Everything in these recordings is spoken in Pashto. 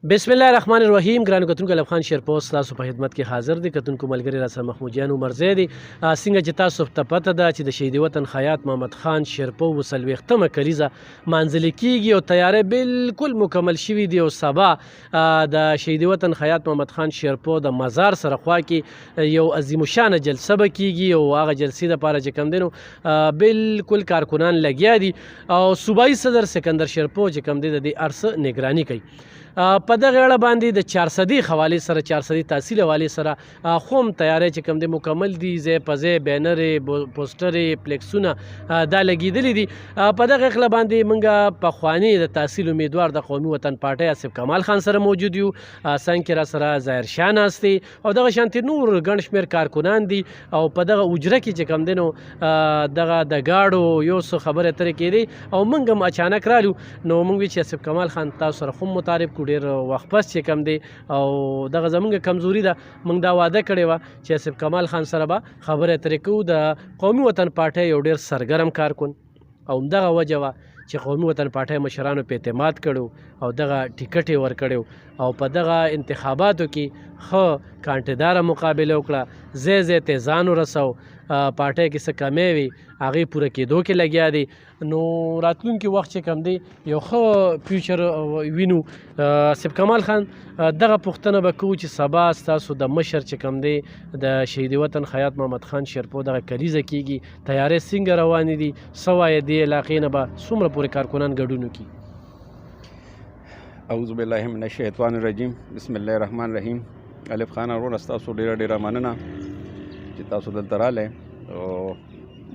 بسم الله الرحمن الرحیم. ګرانو کتونکو الف خان شیرپوسټ تاسو په خدمت کې حاضر دی. کتونکو ملګری را سره محمود جان عمرزی دی. څنګه چې تاسو ته پته ده چې د شهید وطن خیاط محمد خان شیرپو 40مه کلیزه مانځل کیږي او تیاری بالکل مکمل شوی دی او سبا د شهید وطن خیاط محمد خان شیرپو د مزار سره خوا کې یو عظیم الشان جلسه به کیږي او هغه جلسې دپاره چې کوم دی نو بالکل کارکنان لګیا دي او صوبایي صدر سکندر شیرپو چې کوم دی د دې ارڅ نگراني کوي. په دغه اړه باندې د 400 حوالې سره 400 تحصیل حوالې سره خوم تیاری چې کوم دی مکمل دي. ځای په ځای بینرې پوسټرې فلیکسونه دا لګېدلي دي. په دغه اخله باندې موږ پخواني د تحصیل امیدوار د قومي وطن پارټۍ آصف کمال خان سره موجود یو. څنګه را سره ظاهر شاه ناست دی او دغه شانتې نور ګڼ شمېر کارکنان دي او په دغه اجره کې چې کوم دی نو دغه د ګاډو یو څه خبرې اترې کېدې او موږ هم اچانک رالو نو موږ وی چې آصف کمال خان تاسو سره خو متعارف کړو ډېر وخت پس چې کم دی او دغه زمونږ کمزوري ده. موږ دا وعده کړې وه چې آصف کمال خان سره به خبرې اترې کوو. د قومي وطن پارټۍ یو ډېر سرګرم کارکن او همدغه وجه وه چې قومي وطن پارټۍ مشرانو په اعتماد کړو او دغه ټیکټ یې ورکړی او په دغه انتخاباتو کې ښه کانټېداره مقابله وکړه. ځای ځای ته ځان ورسو. پارټۍ کې څه کمی وي هغې پوره کېدو کې لګیا دي. نو راتلونکي وخت چې کوم دی یو ښه فیوچر وینو. آصف کمال خان دغه پوښتنه به کوو چې سبا ستاسو د مشر چې کوم دی د شهید وطن خیاط محمد خان شیرپو دغه کلیزه کیږي تیاری څنګه روانې دي؟ څه وایې دې علاقې نه به څومره پورې کارکنان ګډون وکړي؟ اعوذ بالله من الشیطان الرجیم. بسم الله الرحمن الرحیم. الف خان ورور ستاسو ډیره مننه چې تاسو دلته راغلی او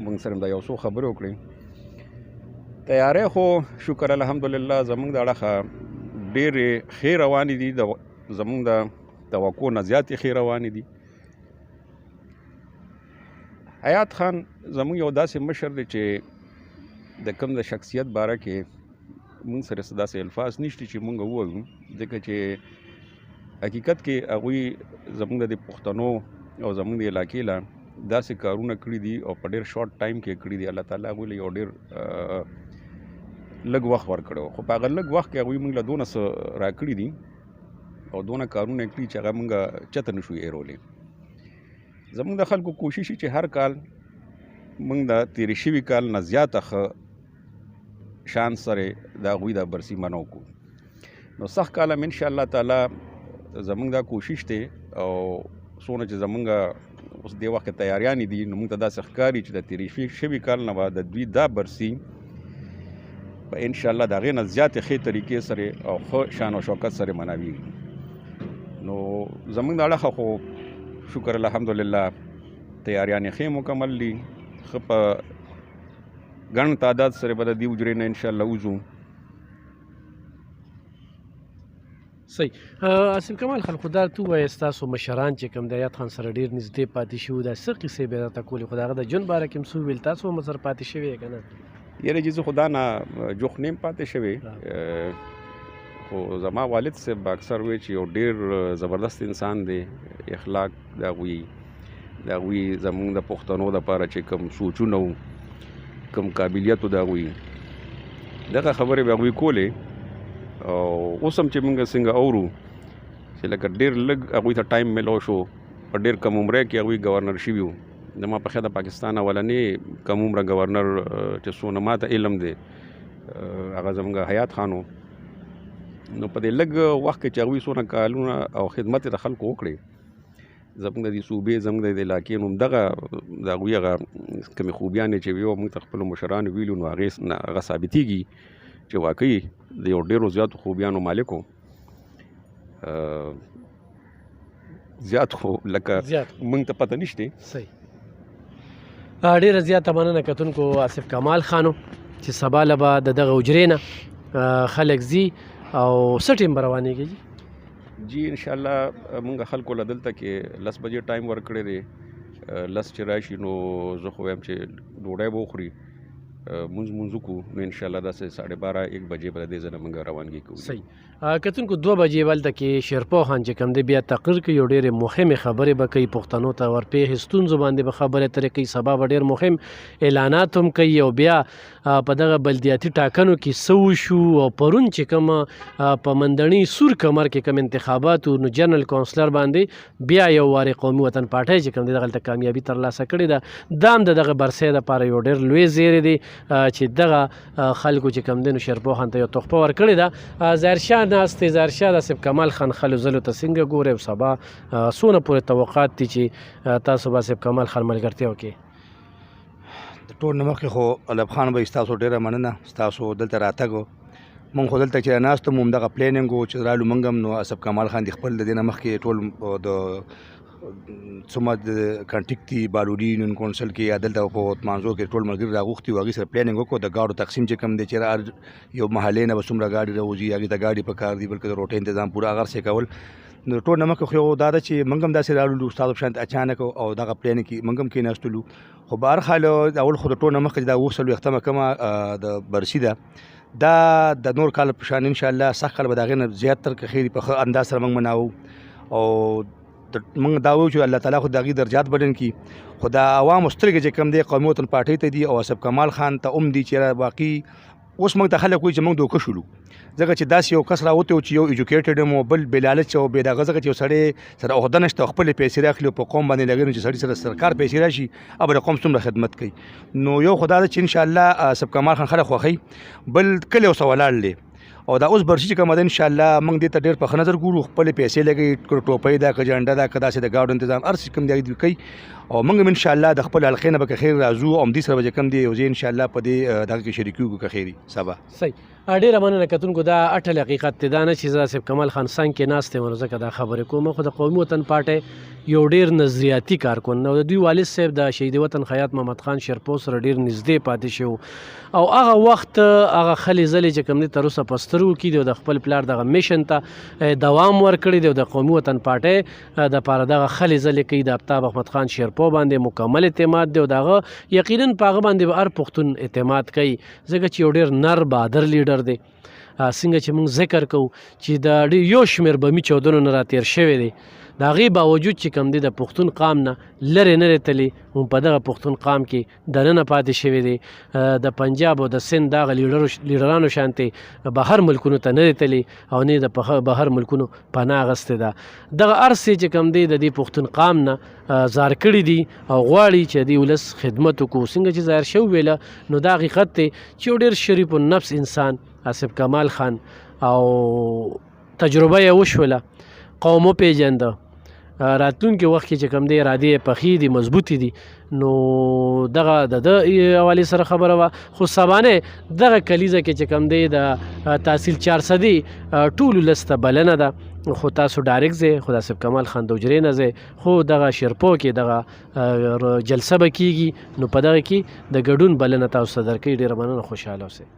موږ سره دا یو څو خبرې وکړې. تیاری خو شکر الحمدلله زموږ د اړخه ډېرې ښې روانې دي. زموږ د توقع نه زیاتې ښې روانې دي. حیات خان زموږ یو داسې مشر دی چې د کوم د شخصیت باره کې موږ سره څه داسې الفاظ نشته چې موږ ووایو، ځکه چې حقیقت کې هغوی زموږ د پښتنو او زموږ د علاقې له داسې کارونه کړي دي او په ډېر شارټ ټایم کې کړي دي. الله تعالی هغوی له یو ډېر لږ وخت ورکړی و، خو په هغه لږ وخت کې هغوی موږ له دونه څه راکړي دي او دونه کارونه یې کړي چې هغه موږ چته نشو هېرولی. زموږ د خلکو کوشش چې هر کال موږ د تېرې شوي کال نه زیاته ښه شان سره د هغوی دا برسي منو کړو. نو سخت کال هم انشاءالله تعالی زموږ دا کوشش دی او څونه چې زموږ اوس دې وخت کې تیاریانې دي نو موږ ته داسې ښکاري چې د تېرې شوي کال نه به د دوی دا برسي په انشاءالله د هغې نه زیاتې ښې طریقې سره او ښه شان او شوکت سره مناویږي. نو زموږ د اړخه خو شکر الحمدلله تیاریانې ښې مکمل دي. ښه په ګڼ تعداد سره به د دې حجرې نه انشاءالله وځو. صحیح. آصف کمال خان خو دا ته ووایې ستاسو مشران چې کوم د حیات خان سره ډېر نږدې پاتې شوي دا څه قصې به راته کولې؟ خو د هغه د ژوند باره کې هم څه وویل؟ تاسو هم ورسره پاتې شوي یې که نه؟ یاره چې زه خو دا نه جوخ نیم پاتې شوی، خو زما والد صاحب به اکثر وایي چې یو ډېر زبردست انسان دی. اخلاق د هغوی زموږ د پښتنو دپاره چې کوم سوچونه وو کوم قابلیت و د هغوی دغه خبرې به هغوی کولې. او اوس هم چې موږ څنګه اورو چې لکه ډېر لږ هغوی ته ټایم میلاو شو، په ډېر کم عمره کې هغوی گورنر شوي وو. زما په خیال د پاکستان اولنی کم عمره گورنر چې څونه ما ته علم دی هغه زموږ حیات خان و. نو په دې لږ وخت کې چې هغوی څونه کالونه او خدمت یې د خلکو وکړې زموږ د دې صوبې زموږ د دې علاقې نو همدغه د هغوی هغه کومې خوبیانې چې وي او موږ ته خپلو مشرانو ویلي نو هغې نه هغه ثابتېږي چې واقعي د یو ډېرو زیاتو خوبیانو مالک و. زیات خو لکه موږ ته پته نشته. صحیح. ډېره زیاته مننه کتونکو آصف کمال خانو چې سبا له به د دغه حجرې نه خلک ځي او څه ټیم به روانېږي جی انشاءالله موږ خلکو له دلته کې 10 بجې ټایم ورکړی دی. 10 چې راشي نو زه خو وایم چې ډوډۍ به وخوري مونځ وکړو نو انشاءالله داسې 12:30 1 بجې به د دې ځای نه موږ روانګي کوو. صحیح. کتونکو 2 بجې ولته کې شیرپو خان چې کوم دی بیا تقریر کوي یو ډېرې مهمې خبرې به کوي پښتنو ته ورپېښې ستونزو باندې به خبرې اترې کوي سبا به ډېر مهم اعلانات هم کوي او بیا په دغه بلدیاتي ټاکنو کې څه وشو او پرون چې کوم په منځني سور کمر کې کوم انتخابات نو جنرال کونسلر باندې بیا یو وارې قومي وطن پارټۍ چې کوم دی دغلته کامیابي ترلاسه کړې ده دا هم د دغه برسۍ دپاره یو ډېر لوی زیری دی چې دغه خلکو چې کوم دی نو شیرپو خان ته یو تحفه ورکړې ده ظاهرشاه ناست دی ظاهرشاه د آصف کمال خان خلو ځلو ته څنګه ګورئ او سبا څونه پورې توقعات دي چې تاسو به آصف کمال خان ملګرتیا وکړي د ټول نه مخکې خو ایوب خان به ستاسو ډېره مننه ستاسو دلته راتګ مونږ خو دلته چې ناست وو همدغه پلیننګ و چې رالو مونږ هم نو آصف کمال خان د خپل د دې نه مخکې ټول د څومره د کنټیکټي بالوري یونین کونسل کې یا دلته په مانزو کې ټول ملګري راغوښتي وو هغې سره پلیننګ وکړو د ګاډو تقسیم چې کوم دی چې هر یو محلې نه به څومره ګاډي راوځي هغې ته ګاډي په کار دي بلکې د روټۍ تنظام پوره هغه څه کول نو ټول نه مخکې خو دا ده چې موږ هم داسې رالو استاد په شانت اچانک او دغه پلین کې موږ هم کېناستلو خو به هر حال اول خو د ټول نه مخکې دا 28 کومه د برسي ده دا د نور کال په شان انشاءالله سخت کال به د هغې نه زیات تر که خیري په ښه انداز سره موږ مناوو او موږ دا وایو چې الله تعالی خو د هغې درجات بدل کړي خو د عوامو سترګې چې کوم دی قومي وطن پارټۍ ته دي او آصف کمال خان ته هم دي چې واقعي اوس موږ ته خلک وایي چې موږ دوکه شولو ځکه چې داسې یو کس راوتی و چې یو ایجوکیټډ یم او بل بې لالچ او بې دغه ځکه چې یو سړی سره عهده نشته او خپلې پیسې راخلي او په قوم باندې لګوي چې سړي سره سرکار پیسې راشي او د قوم څومره خدمت کوي نو یو خو دا ده چې انشاءالله آصف کمال خان خلک خوښوي بل کلی اوسه ولاړ دی او دا اوس برسي چې کومه ده انشاءالله موږ دې ته ډېر په ښه نظر ګورو خپلې پیسې لګوي که ټوپۍ ده که جنډه ده که داسې د ګاډو تنظام هر څه کوم دی هغې کوي او موږ هم انشاءالله د خپل حلقې نه به که خیر راځو او همدې سره به چې کوم دی یو ځای انشاءالله په دې دغه کې شریک کېږو که خیري سبا صحیح ډېره مننه کتونکو دا اټل حقیقت دی دا نه چې زه آصف کمال خان څنګ کې ناست یم نو ځکه دا خبرې کوم خو د قومي وطن پارټۍ یو ډېر نظریاتي کارکن او د دوی والد صاحب د شهید وطن خیاط محمد خان شیرپو سره ډېر نږدې پاتې شو او هغه وخت هغه خلې ځلې چې کوم دی تر اوسه په سترګو کې دي او د خپل پلار دغه میشن ته دوام ورکړی دی او د قومي وطن پارټۍ دپاره دغه خلې ځلې کوي د آفتاب احمد خان شیرپو باندې مکمل اعتماد دی او د هغه یقینا په هغه باندې به هر پښتون اعتماد کوي ځکه چې یو ډېر نر بهادر لیډر دی څنګه چې موږ ذکر کوو چې د یو شمېر بمي چاودنو نه راتېر شوی دی د هغې باوجود چې کوم دی د پښتون قام نه لرې نه دی تللی هم په دغه پښتون قام کې دننه پاتې شوی دی د پنجاب او د سند دغه لیډرانو شانتې بهر ملکونو ته نه دی تللی او نه د بهر ملکونو پناه اخیستې ده دغه هر څه چې کوم دی د دې پښتون قام نه زار کړي دي او غواړي چې د ولس خدمت وکړو څنګه چې ظاهر شوي ویله نو دا حقیقت دی چې یو ډېر شریف النفس انسان آصف کمال خان او تجربه یې وشوله قوم وپېژنده راتلونکي وخت کې چې کوم دی ارادې پخې دي مضبوطې دي نو دغه د حوالې سره خبره وه خو سبانه دغه کلیزه کې چې کوم دی د تحصیل 400 ټولو لس ته بلنه ده خو تاسو ډایرکټ ځئ خو د آصف کمال خان د حجرې نه ځئ خو دغه شیرپو کې دغه جلسه به کېږي نو په دغه کې د ګډون بلنه تاسو ته درکوي ډېره مننه خوشحاله اوسئ